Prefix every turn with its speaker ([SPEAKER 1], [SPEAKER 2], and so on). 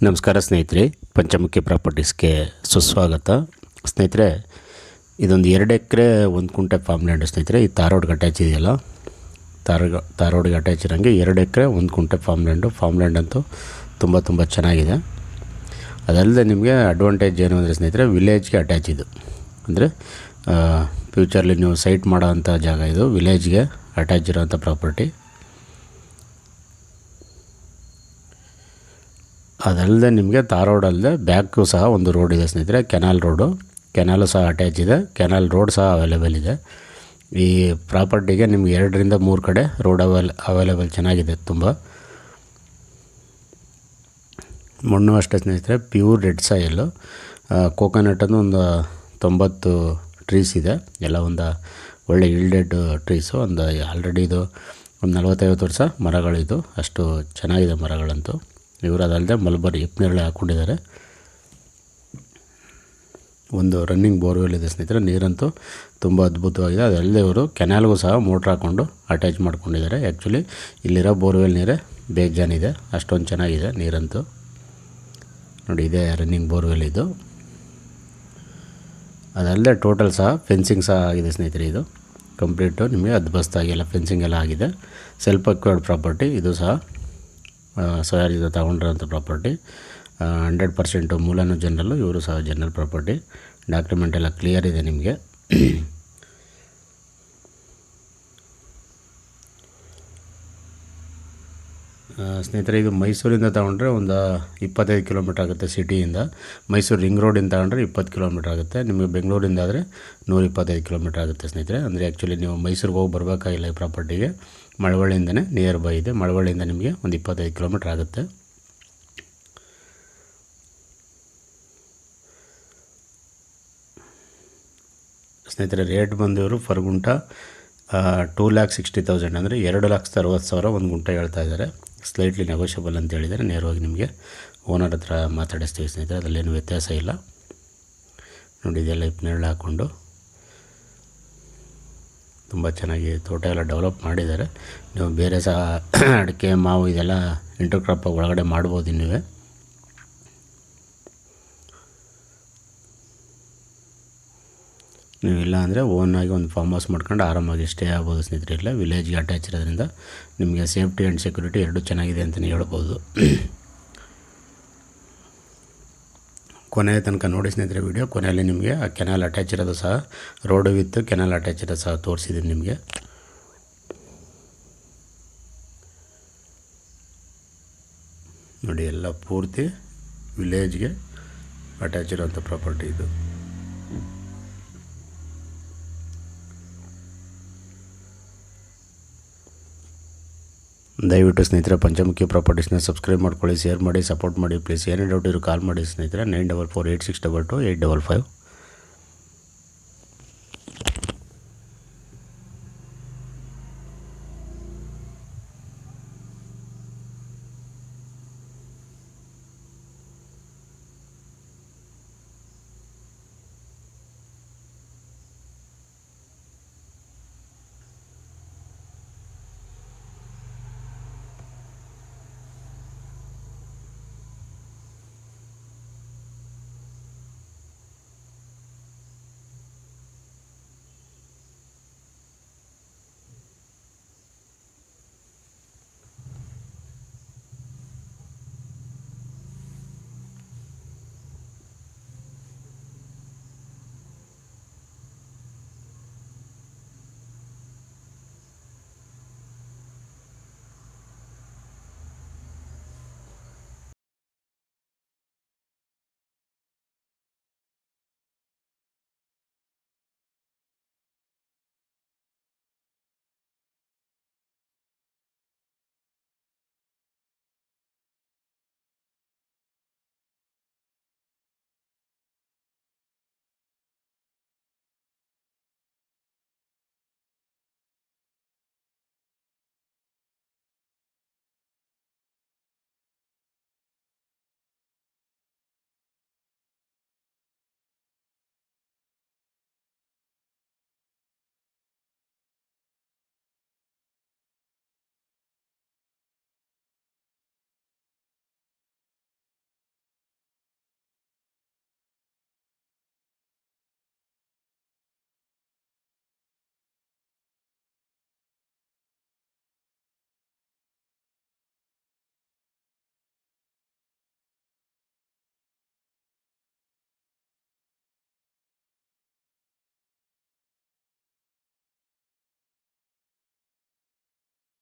[SPEAKER 1] ನಮಸ್ಕಾರ ಸ್ನೇಹಿತರೆ, ಪಂಚಮುಖಿ ಪ್ರಾಪರ್ಟೀಸ್ಗೆ ಸುಸ್ವಾಗತ. ಸ್ನೇಹಿತರೆ, ಇದೊಂದು 2 ಎಕರೆ 1 ಕುಂಟೆ ಫಾರ್ಮ್ ಲ್ಯಾಂಡ್ ಸ್ನೇಹಿತರೆ. ಈ ತಾರೋಡ್ಗೆ ಅಟ್ಯಾಚ್ ಇದೆಯಲ್ಲ, ತಾರೋಡ್ಗೆ ಅಟ್ಯಾಚ್ ಇರೋಂಗೆ 2 ಎಕರೆ 1 ಕುಂಟೆ ಫಾರ್ಮ್ ಲ್ಯಾಂಡ್ ಅಂತೂ ತುಂಬ ಚೆನ್ನಾಗಿದೆ. ಅದಲ್ಲದೆ ನಿಮಗೆ ಅಡ್ವಾಂಟೇಜ್ ಏನು ಅಂದರೆ ಸ್ನೇಹಿತರೆ, ವಿಲೇಜ್ಗೆ ಅಟ್ಯಾಚ್ ಇದು. ಅಂದರೆ ಫ್ಯೂಚರ್ಲಿ ನೀವು ಸೈಟ್ ಮಾಡೋ ಅಂಥ ಜಾಗ ಇದು. ವಿಲೇಜ್ಗೆ ಅಟ್ಯಾಚ್ ಇರೋಂಥ ಪ್ರಾಪರ್ಟಿ. ಅದಲ್ಲದೆ ನಿಮಗೆ ತಾರೋಡಲ್ಲದೆ ಬ್ಯಾಕು ಸಹ ಒಂದು ರೋಡ್ ಇದೆ ಸ್ನೇಹಿತರೆ, ಕೆನಾಲು ಸಹ ಅಟ್ಯಾಚ್ ಇದೆ. ಕೆನಾಲ್ ರೋಡ್ ಸಹ ಅವೈಲೇಬಲ್ ಇದೆ. ಈ ಪ್ರಾಪರ್ಟಿಗೆ ನಿಮ್ಗೆ 2 ರಿಂದ 3 ಕಡೆ ರೋಡ್ ಅವೈಲೇಬಲ್ ಚೆನ್ನಾಗಿದೆ. ತುಂಬ ಮಣ್ಣು ಅಷ್ಟೇ ಸ್ನೇಹಿತರೆ, ಪ್ಯೂರ್ ರೆಡ್ ಸಾಯಿಲು. ಕೋಕೋನಟ್ ಒಂದು 90 ಟ್ರೀಸ್ ಇದೆ. ಎಲ್ಲ ಒಂದು ಒಳ್ಳೆ ಈಲ್ಡೆಡ್ ಟ್ರೀಸು. ಆಲ್ರೆಡಿ ಇದು ಒಂದು 40-50 ವರ್ಷ ಮರಗಳಿದು. ಅಷ್ಟು ಚೆನ್ನಾಗಿದೆ ಮರಗಳಂತೂ. ಇವರು ಅದಲ್ಲದೆ ಮಲ್ಬರಿ ಹಿಪ್ಪನೇರಳೆ ಹಾಕ್ಕೊಂಡಿದ್ದಾರೆ. ಒಂದು ರನ್ನಿಂಗ್ ಬೋರ್ವೆಲ್ ಇದೆ ಸ್ನೇಹಿತರೆ. ನೀರಂತೂ ತುಂಬ ಅದ್ಭುತವಾಗಿದೆ. ಅದಲ್ಲದೆ ಇವರು ಕೆನಾಲ್ಗೂ ಸಹ ಮೋಟ್ರ್ ಹಾಕ್ಕೊಂಡು ಅಟ್ಯಾಚ್ ಮಾಡ್ಕೊಂಡಿದ್ದಾರೆ. ಆ್ಯಕ್ಚುಲಿ ಇಲ್ಲಿರೋ ಬೋರ್ವೆಲ್ ನೀರೇ ಬೇಜಾನಿದೆ, ಅಷ್ಟೊಂದು ಚೆನ್ನಾಗಿದೆ ನೀರಂತೂ. ನೋಡಿ, ಇದೇ ರನ್ನಿಂಗ್ ಬೋರ್ವೆಲ್ ಇದು. ಅದಲ್ಲದೆ ಟೋಟಲ್ ಸಹ ಫೆನ್ಸಿಂಗ್ ಸಹ ಆಗಿದೆ ಸ್ನೇಹಿತರೆ. ಇದು ಕಂಪ್ಲೀಟು ನಿಮಗೆ ಅದ್ಭುತವಾಗಿ ಎಲ್ಲ ಫೆನ್ಸಿಂಗ್ ಎಲ್ಲ ಆಗಿದೆ. ಸೆಲ್ಫ್ ಅಕ್ವೈರ್ಡ್ ಪ್ರಾಪರ್ಟಿ ಇದು ಸಹ. ಸೋಯಾರಿಂದ ತಗೊಂಡಿರೋಂಥ ಪ್ರಾಪರ್ಟಿ. 100% ಮೂಲನೂ ಜನರಲ್ಲು, ಇವರು ಸಹ ಜನರಲ್ ಪ್ರಾಪರ್ಟಿ. ಡಾಕ್ಯುಮೆಂಟ್ ಎಲ್ಲ ಕ್ಲಿಯರ್ ಇದೆ ನಿಮಗೆ. ಸ್ನೇಹಿತರೆ, ಇದು ಮೈಸೂರಿಂದ ತಗೊಂಡ್ರೆ ಒಂದು 25 ಕಿಲೋಮೀಟ್ರ್ ಆಗುತ್ತೆ ಸಿಟಿಯಿಂದ. ಮೈಸೂರು ರಿಂಗ್ ರೋಡಿಂದ ತಗೊಂಡ್ರೆ 20 ಕಿಲೋಮೀಟ್ರ್ ಆಗುತ್ತೆ. ನಿಮಗೆ ಬೆಂಗಳೂರಿಂದ ಆದರೆ 125 ಕಿಲೋಮೀಟ್ರ್ ಆಗುತ್ತೆ ಸ್ನೇಹಿತರೆ. ಅಂದರೆ ಆ್ಯಕ್ಚುಲಿ ನೀವು ಮೈಸೂರಿಗೆ ಹೋಗಿ ಬರಬೇಕಾಗಿಲ್ಲ. ಈ ಪ್ರಾಪರ್ಟಿಗೆ ಮಳವಳ್ಳಿಯಿಂದನೇ ನಿಯರ್ ಬೈ ಇದೆ. ಮಳವಳ್ಳಿಯಿಂದ ನಿಮಗೆ ಒಂದು 25 ಕಿಲೋಮೀಟ್ರ್ ಆಗುತ್ತೆ. ಸ್ನೇಹಿತರೆ, ರೇಟ್ ಬಂದು ಇವರು ಫರ್ ಗುಂಟ 2,60,000 ಅಂದರೆ 2,60,000 ಒಂದು ಗುಂಟ ಹೇಳ್ತಾ ಇದ್ದಾರೆ. ಸ್ಲೈಟ್ಲಿ ನೆಗೋಷಿಯಬಲ್ ಅಂತ ಹೇಳಿದರೆ ನೇರವಾಗಿ ನಿಮಗೆ ಓನರ್ ಹತ್ರ ಮಾತಾಡಿಸ್ತೀವಿ ಸ್ನೇಹಿತರೆ. ಅದರಲ್ಲೇನು ವ್ಯತ್ಯಾಸ ಇಲ್ಲ. ನೋಡಿ, ಇದೆಲ್ಲ ಹಿಪ್ಪನೇರಳೆ ಹಾಕ್ಕೊಂಡು ತುಂಬ ಚೆನ್ನಾಗಿ ತೋಟ ಎಲ್ಲ ಡೆವಲಪ್ ಮಾಡಿದ್ದಾರೆ. ನೀವು ಬೇರೆ ಸಹ ಅಡಿಕೆ, ಮಾವು ಇದೆಲ್ಲ ಇಂಟರ್ ಕ್ರಾಪ್ ಒಳಗಡೆ ಮಾಡ್ಬೋದು ನೀವೇ. ನೀವಿಲ್ಲ ಅಂದರೆ ಓನಾಗಿ ಒಂದು ಫಾರ್ಮ್ ಹೌಸ್ ಮಾಡ್ಕೊಂಡು ಆರಾಮಾಗಿ ಸ್ಟೇ ಆಗ್ಬೋದು ಸ್ನೇಹಿತರೆ. ಇಲ್ಲ, ವಿಲೇಜ್ಗೆ ಅಟ್ಯಾಚ್ ಇರೋದ್ರಿಂದ ನಿಮಗೆ ಸೇಫ್ಟಿ ಆ್ಯಂಡ್ ಸೆಕ್ಯೂರಿಟಿ ಎರಡೂ ಚೆನ್ನಾಗಿದೆ ಅಂತಲೇ ಹೇಳ್ಬೋದು. ಕೊನೆಯ ತನಕ ನೋಡಿ ಸ್ನೇಹಿತರೆ ವಿಡಿಯೋ. ಕೊನೆಯಲ್ಲಿ ನಿಮಗೆ ಆ ಕೆನಾಲ್ ಅಟ್ಯಾಚ್ ಇರೋದು ಸಹ, ರೋಡು ವಿತ್ ಕೆನಾಲ್ ಅಟ್ಯಾಚ್ ಇರೋದು ಸಹ ತೋರಿಸಿದ್ದೀನಿ ನಿಮಗೆ. ನೋಡಿ, ಎಲ್ಲ ಪೂರ್ತಿ ವಿಲೇಜ್ಗೆ ಅಟ್ಯಾಚ್ ಇರೋಂಥ ಪ್ರಾಪರ್ಟಿ ಇದು. ದಯವಿಟ್ಟು ಸ್ನೇಹಿತರೆ ಪಂಚಮುಖಿ ಪ್ರಾಪರ್ಟೀಸ್ನ ಸಬ್ಸ್ಕ್ರೈಬ್ ಮಾಡ್ಕೊಳ್ಳಿ, ಶೇರ್ ಮಾಡಿ, ಸಪೋರ್ಟ್ ಮಾಡಿ ಪ್ಲೀಸ್. ಏನೇ ಡೌಟ್ ಇರೋ ಕಾಲ್ ಮಾಡಿ ಸ್ನೇಹಿತರೆ. 9448622855.